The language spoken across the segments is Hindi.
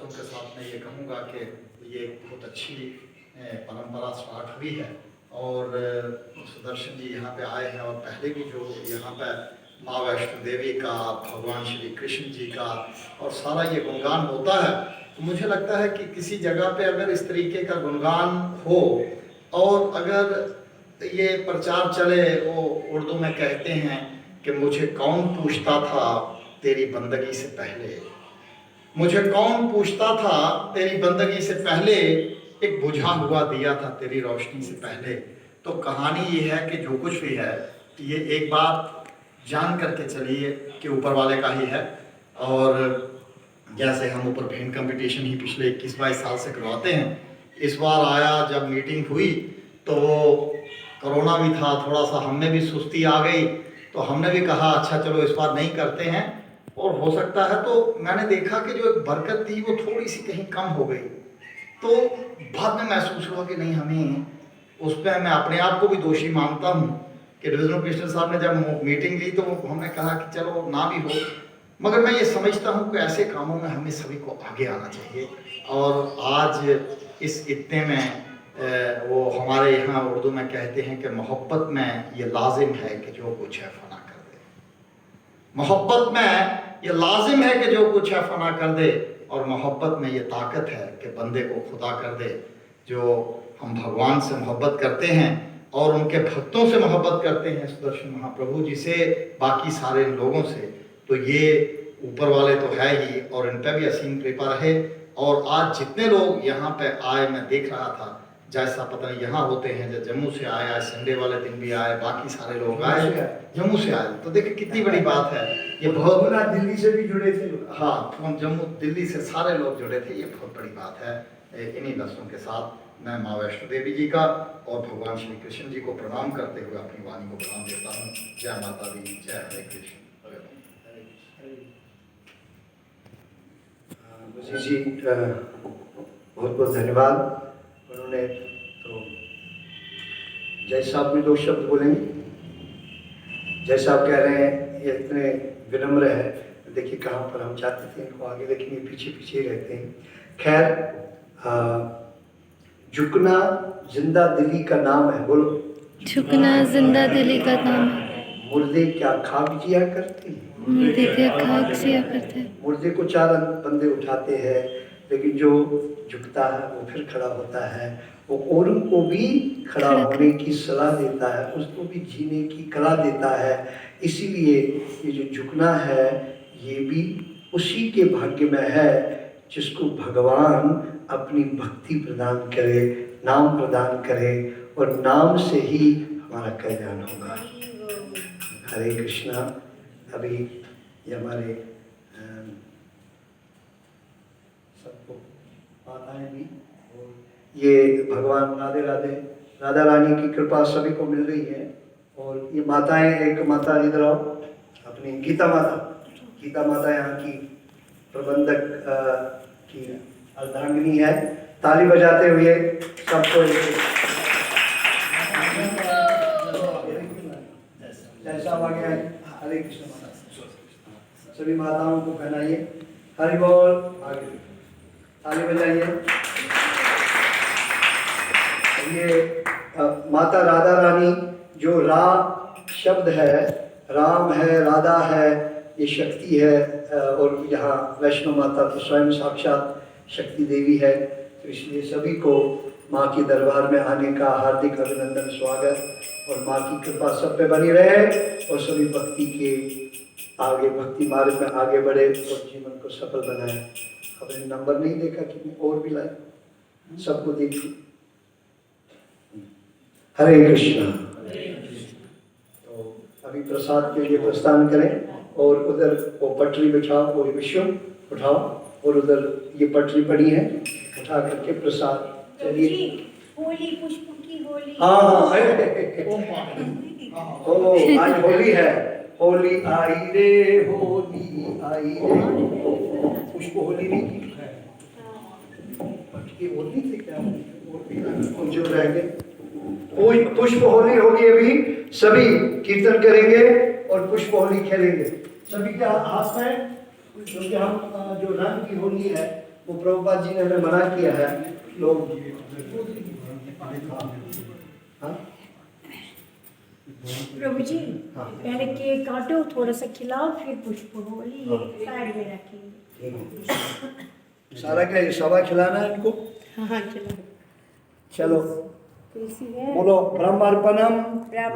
लफ्ज़ों के साथ मैं ये कहूँगा कि ये एक बहुत अच्छी परंपरा स्टार्ट हुई है और सुदर्शन जी यहाँ पे आए हैं और पहले भी जो यहाँ पे माँ वैष्णो देवी का, भगवान श्री कृष्ण जी का और सारा ये गुणगान होता है, तो मुझे लगता है कि किसी जगह पे अगर इस तरीके का गुणगान हो और अगर ये प्रचार चले, वो उर्दू में कहते हैं कि मुझे कौन पूछता था तेरी बंदगी से पहले, मुझे कौन पूछता था तेरी बंदगी से पहले, एक बुझा हुआ दिया था तेरी रोशनी से पहले। तो कहानी ये है कि जो कुछ भी है ये एक बात जान करके चलिए कि ऊपर वाले का ही है। और जैसे हम ऊपर भेंट कंपटीशन ही पिछले 21-22 साल से करवाते हैं, इस बार आया जब मीटिंग हुई तो कोरोना भी था, थोड़ा सा हमें भी सुस्ती आ गई, तो हमने भी कहा अच्छा चलो इस बार नहीं करते हैं। और हो सकता है तो मैंने देखा कि जो एक बरकत थी वो थोड़ी सी कहीं कम हो गई, तो बाद में महसूस हुआ कि नहीं, हमें उस पर मैं अपने आप को भी दोषी मानता हूँ कि डिविजनल कमिश्नर साहब ने जब मीटिंग ली तो हमने कहा कि चलो ना भी हो, मगर मैं ये समझता हूँ कि ऐसे कामों में हमें सभी को आगे आना चाहिए। और आज इस इत्ते में वो हमारे यहाँ उर्दू में कहते हैं कि मोहब्बत में ये लाजिम है कि जो कुछ है फना कर दे, मोहब्बत में ये लाजिम है कि जो कुछ है फना कर दे, और मोहब्बत में ये ताकत है कि बंदे को खुदा कर दे। जो हम भगवान से मोहब्बत करते हैं और उनके भक्तों से मोहब्बत करते हैं, सुदर्शन महाप्रभु जी से, बाकी सारे लोगों से, तो ये ऊपर वाले तो है ही और इन पर भी असीम कृपा रहे। और आज जितने लोग यहाँ पे आए, मैं देख रहा था जैसा पता नहीं यहाँ होते हैं, जो जम्मू से आए, संडे वाले दिन भी आए, बाकी सारे लोग आए जम्मू से आए, तो देखिए कितनी बड़ी बात है ये। बहुत दिल्ली से भी जुड़े थे, हाँ जम्मू दिल्ली से सारे लोग जुड़े थे, ये बहुत बड़ी बात है। इन्हीं लफ्ज़ों के साथ मैं माँ वैष्णो देवी जी का और भगवान श्री कृष्ण जी को प्रणाम करते हुए अपनी वाणी को प्रणाम देता हूँ। जय माता दी, जय हरे कृष्ण। जी बहुत बहुत धन्यवाद। उन्होंने तो जैसा आप भी दो शब्द बोलेंगे, जैसा आप कह रहे हैं ये इतने विनम्र है, देखिए कहाँ पर हम चाहते थे इनको आगे, लेकिन ये पीछे पीछे ही रहते हैं। खैर, झुकना जिंदा दिली का नाम है, बोलो। झुकना जिंदा दिली का नाम है। मुर्दे क्या खाक जिया करते हैं, मुर्दे क्या खाक जिया करते हैं। मुर्दे को 4 बंदे उठाते हैं, लेकिन जो झुकता है वो फिर खड़ा होता है, वो औरों को भी खड़ा होने की सलाह देता है, उसको भी जीने की कला देता है। इसीलिए ये जो झुकना है ये भी उसी के भाग्य में है जिसको भगवान अपनी भक्ति प्रदान करे, नाम प्रदान करे, और नाम से ही हमारा कल्याण होगा। हरे कृष्णा। अभी ये हमारे सबको माताएं भी, और ये भगवान राधे राधे राधा रानी की कृपा सभी को मिल रही है। और ये माताएं, एक माता इधर आओ, अपनी गीता माता यहाँ की प्रबंधक की अर्धांगिनी है, ताली बजाते हुए सबको जैसा आ गया है। हरे कृष्ण माता, सभी माताओं को पहनाइए, हरि बोल, आगे ताली बजाइए। ये माता राधा रानी, जो रा शब्द है, राम है, राधा है, ये शक्ति है, और यहाँ वैष्णो माता तो स्वयं साक्षात शक्ति देवी है। तो इसलिए सभी को माँ के दरबार में आने का हार्दिक अभिनंदन, स्वागत, और माँ की कृपा सब पे बनी रहे, और सभी भक्ति के आगे, भक्ति मार्ग में आगे बढ़े और जीवन को सफल बनाए। हमने नंबर नहीं देखा, कितने और भी लाए, सबको देखिए। हरे कृष्णा। तो अभी प्रसाद के लिए प्रस्थान करें, और उधर वो पटरी बिठाओ, वो विषय उठाओ, और उधर ये पटरी पड़ी है, उठा करके प्रसाद चलिए। होली, पुष्प की होली। हाँ, ओ आज होली है, होली आई रे, होली आई रे। पुष्प होली नहीं की है, होली थी क्या, और जो रह गए पुष्प होली होगी। अभी सभी कीर्तन करेंगे और पुष्प होली खेलेंगे। सभी के हाथ में, क्योंकि हम जो रंग की होली है वो प्रभुपाद जी ने हमें मना किया है लोग। हाँ? प्रभु जी हाँ। पहले केक काटो, थोड़ा सा खिलाओ, फिर पुष्प होली ये साइड में रखेंगे। सारा क्या ये सवा खिलाना है इनको? हाँ खिलाओ। चलो तुलसी है, बोलो ब्रह्मार्पणम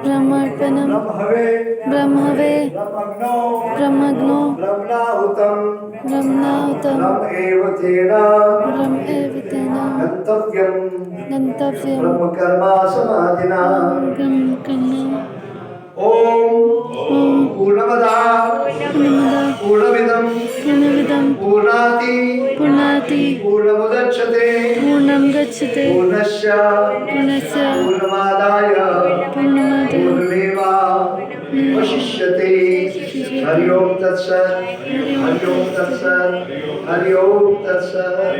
ब्रह्मार्पणम ब्रह्मवे ब्रह्मवे ब्रह्मग्नो ब्रह्मग्नो ब्रह्मणाहुतम ब्रह्मणाहुतम ब्रह्म एव तेना ब्रह्म एव तेना गन्तव्यम गन्तव्यं ब्रह्म कर्मा समाधिना। ब्रह्म कर्म। ओम ॐ पूर्णमदा पूर्णमदः पूर्णमिदं पूर्णमिदं पूर्णाति पूर्णाति पूर्णमुदच्यते पूर्णं गच्छते पूर्णस्य पूर्णस्य पूर्णमादाय पूर्णमादाय पूर्णमेवावशिष्यते। हरि ओम तत्सत् हरि ओम तत्सत् हरि ओम तत्सत्।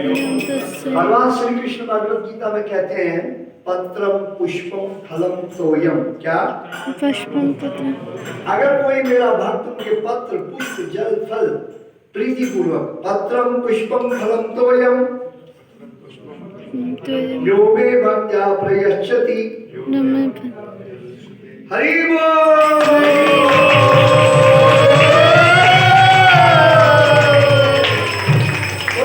तस्य भगवान श्री कृष्ण भगवद गीता में कहते हैं पत्रम पुष्पम फलम तोयम। क्या? पुष्पं पत्रं अगर कोई मेरा भक्त मुझे पत्र पुष्प जल फल प्रीति पूर्वक पत्रम पुष्पम फलम तोयम तोयं यो मे भक्त्या प्रयच्छति। नमः। हरि बोल।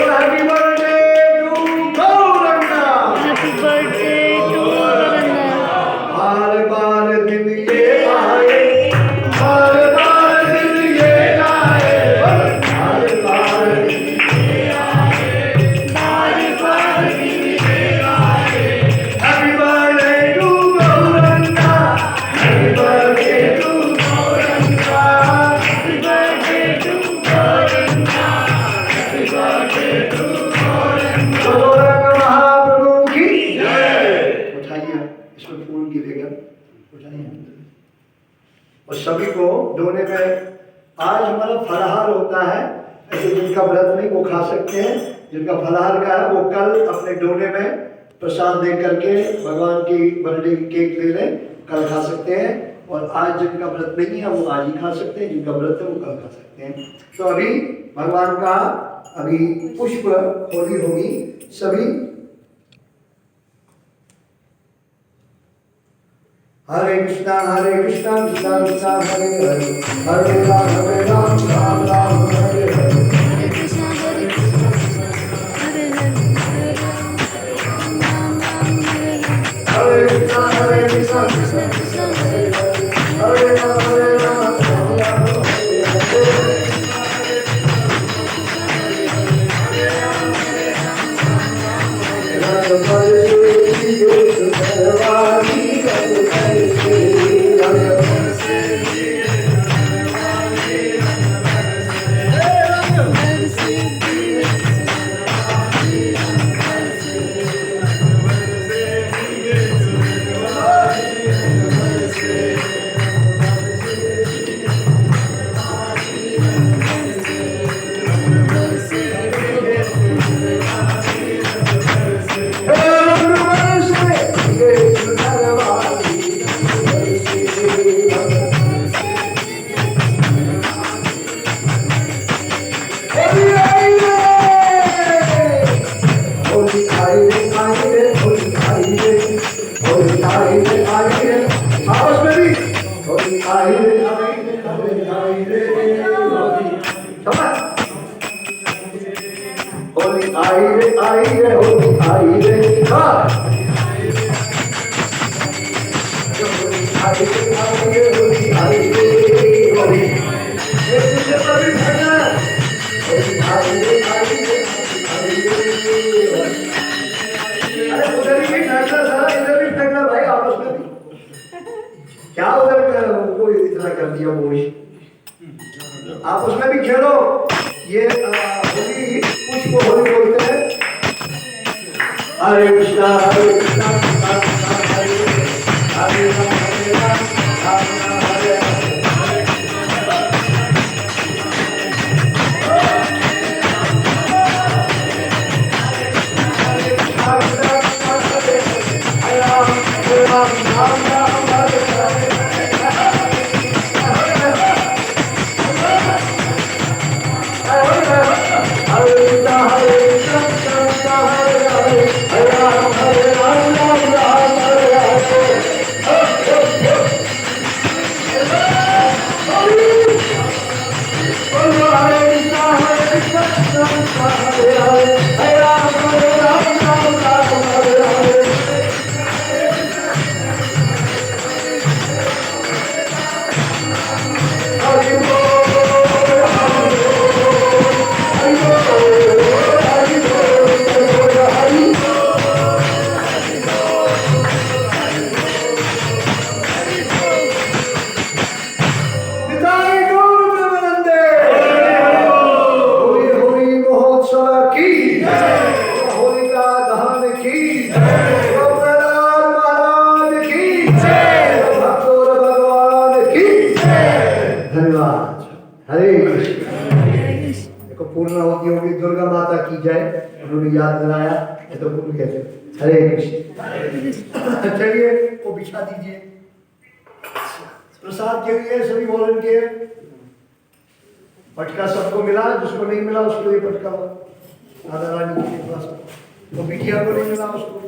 Happy birthday to Gauranga. Happy birthday to Gauranga. बार बार दिन ये आए, बार बार दिन ये आए, बार बार दिन ये आए, बार बार दिन ये आए। Happy birthday to Gauranga, happy birthday to Gauranga, happy birthday to Gauranga, happy birthday to Gauranga. Gauranga Mahaprabhu की जय। उठाइए, इसमें फूल गिरेगा, उठाइए। और सभी को डोने में आज हमारा फलाहार होता है। ऐसे जिनका व्रत नहीं वो खा सकते हैं, जिनका फलाहार का है वो कल अपने डोने में प्रसाद दे करके भगवान की बर्थडे की केक ले लें, कल खा सकते हैं। और आज जिनका व्रत नहीं है वो आज ही खा सकते हैं, जिनका व्रत है वो कल खा सकते हैं। तो अभी भगवान का अभी पुष्प होली होगी। सभी हरे कृष्णा कृष्णा कृष्णा हरे हरे, हरे राम राम राम हरे हरे। हरे कृष्णा हरे कृष्णा हरे हरे हरे राम राम राम हरे हरे। हरे कृष्णा कृष्णा कृष्णा हरे हरे हरे राम राम राम हरे हरे। क्या उधर उनको इतना कर दिया बोझ, आप उसमें भी खेलो। ये होली पुष्प होली बोलते हैं। हरे कृष्णा कृष्णा कृष्णा हरे हरे, हरे Ram Ram Ram Hare Hare. Hare Krishna, Hare Krishna, की जाए, उन्होंने याद दिलाया, ये तो भूल गए थे। हरे कृष्ण। चलिए वो बिछा दीजिए। प्रसाद के लिए सभी वॉलंटियर, पटका सबको मिला, जिसको नहीं मिला उसको ये पटका राधा रानी के पास, तो बिटिया को नहीं मिला उसको